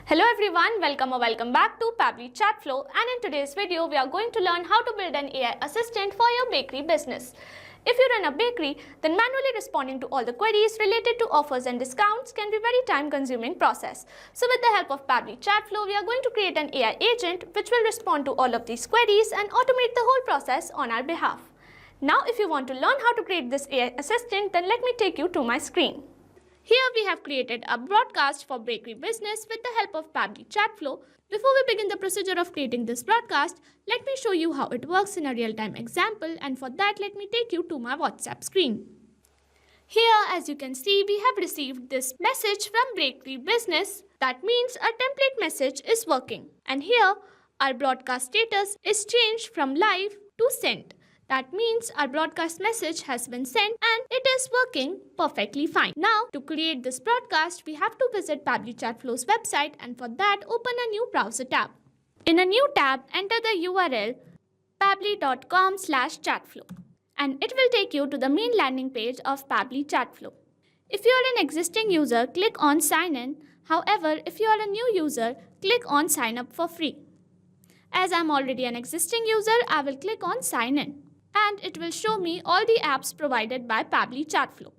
Hello everyone, welcome or welcome back to Pabbly Chatflow, and in today's video we are going to learn how to build an AI assistant for your bakery business. If you run a bakery, then manually responding to all the queries related to offers and discounts can be a very time-consuming process. So with the help of Pabbly Chatflow, we are going to create an AI agent which will respond to all of these queries and automate the whole process on our behalf. Now if you want to learn how to create this AI assistant, then let me take you to my screen. Here we have created a broadcast for bakery business with the help of Pabbly Chatflow. Before we begin the procedure of creating this broadcast, let me show you how it works in a real-time example, and for that let me take you to my WhatsApp screen. Here, as you can see, we have received this message from bakery business. That means our template message is working. And here our broadcast status is changed from live to sent. That means our broadcast message has been sent and it is working perfectly fine. Now, to create this broadcast, we have to visit Pabbly Chatflow's website, and for that, open a new browser tab. In a new tab, enter the URL pabbly.com/chatflow, and it will take you to the main landing page of Pabbly Chatflow. If you are an existing user, click on Sign In. However, if you are a new user, click on Sign Up for free. As I am already an existing user, I will click on Sign In, and it will show me all the apps provided by Pabbly Chatflow.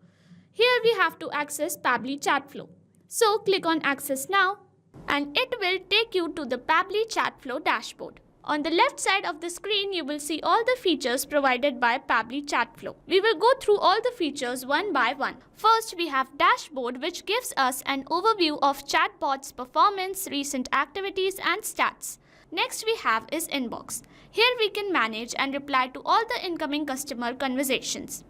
Here we have to access Pabbly Chatflow. So click on Access Now, and it will take you to the Pabbly Chatflow dashboard. On the left side of the screen, you will see all the features provided by Pabbly Chatflow. We will go through all the features one by one. First, we have Dashboard, which gives us an overview of chatbot's performance, recent activities, and stats. Next we have is Inbox. Here we can manage and reply to all the incoming customer conversations.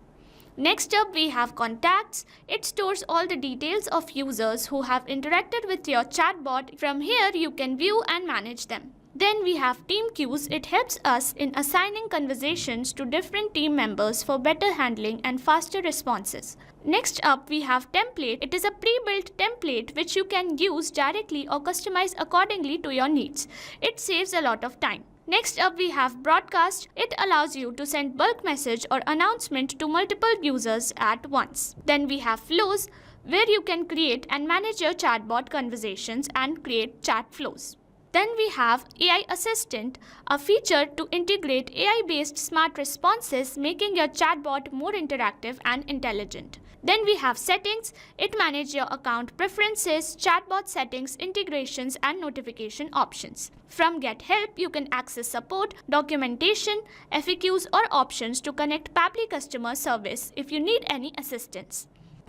Next up we have Contacts. It stores all the details of users who have interacted with your chatbot. From here you can view and manage them. Then we have Team Queues. It helps us in assigning conversations to different team members for better handling and faster responses. Next up we have Template. It is a pre-built template which you can use directly or customize accordingly to your needs. It saves a lot of time. Next up we have Broadcast. It allows you to send bulk message or announcement to multiple users at once. Then we have Flows, where you can create and manage your chatbot conversations and create chat flows. Then we have AI Assistant, a feature to integrate AI-based smart responses, making your chatbot more interactive and intelligent. Then we have Settings. It manages your account preferences, chatbot settings, integrations, and notification options. From Get Help, you can access support, documentation, FAQs, or options to connect Pabbly customer service if you need any assistance.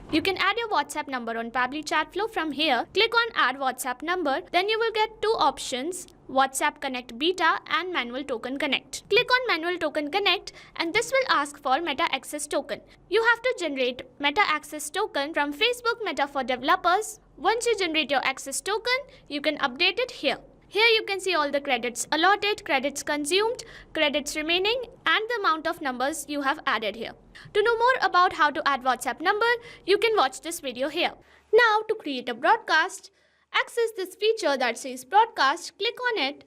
You can add your WhatsApp number on Pabbly Chatflow from here. Click on Add WhatsApp Number. Then you will get two options, WhatsApp Connect Beta and Manual Token Connect. Click on Manual Token Connect, and this will ask for Meta Access Token. You have to generate Meta Access Token from Facebook Meta for Developers. Once you generate your access token, you can update it here. Here you can see all the credits allotted, credits consumed, credits remaining, and the amount of numbers you have added here. To know more about how to add WhatsApp number, you can watch this video here. Now to create a broadcast, access this feature that says Broadcast, click on it,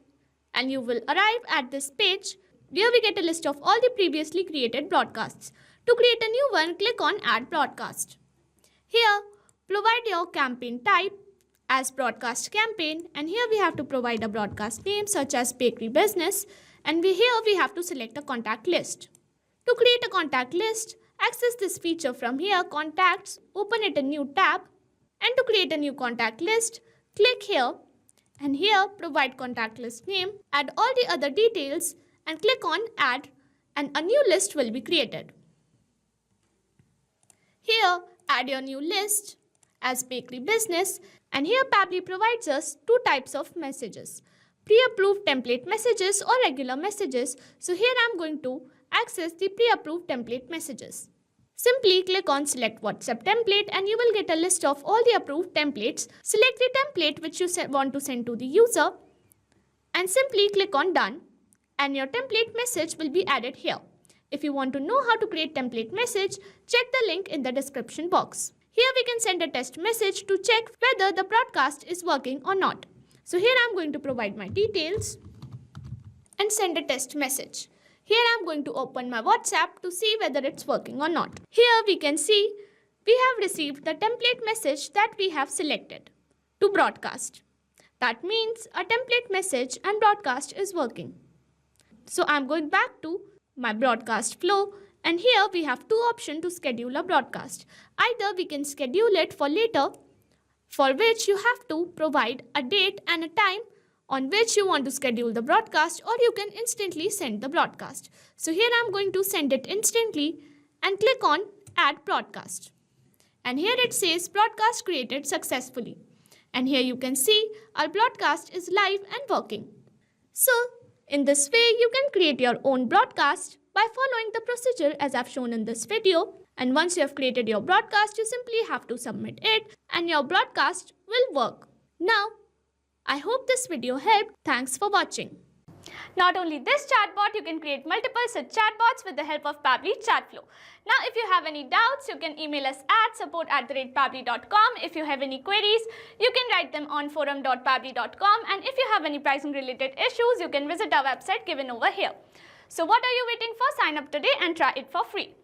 and you will arrive at this page where we get a list of all the previously created broadcasts. To create a new one, click on Add Broadcast. Here, provide your campaign type as broadcast campaign, and here we have to provide a broadcast name such as bakery business, and here we have to select a contact list. To create a contact list, access this feature from here, Contacts, open it a new tab, and to create a new contact list, click here, and here provide contact list name, add all the other details, and click on Add, and a new list will be created. Here, add your new list as bakery business, and here Pabbly provides us two types of messages, pre-approved template messages or regular messages. So here I am going to access the pre-approved template messages. Simply click on Select WhatsApp Template, and you will get a list of all the approved templates. Select the template which you want to send to the user, and simply click on Done, and your template message will be added here. If you want to know how to create template message, check the link in the description box. Here we can send a test message to check whether the broadcast is working or not. So here I am going to provide my details and send a test message. Here I am going to open my WhatsApp to see whether it's working or not. Here we can see we have received the template message that we have selected to broadcast. That means a template message and broadcast is working. So I'm going back to my broadcast flow, and here we have two options to schedule a broadcast. Either we can schedule it for later, for which you have to provide a date and a time on which you want to schedule the broadcast, or you can instantly send the broadcast. So here I'm going to send it instantly and click on add broadcast. And here it says broadcast created successfully. And here you can see our broadcast is live and working. So in this way you can create your own broadcast by following the procedure as I've shown in this video. And once you have created your broadcast, you simply have to submit it and your broadcast will work. Now, I hope this video helped. Thanks for watching. Not only this chatbot, you can create multiple such chatbots with the help of Pabbly Chatflow. Now, if you have any doubts, you can email us at support@pabbly.com. If you have any queries, you can write them on forum.pabbly.com. And if you have any pricing related issues, you can visit our website given over here. So what are you waiting for? Sign up today and try it for free.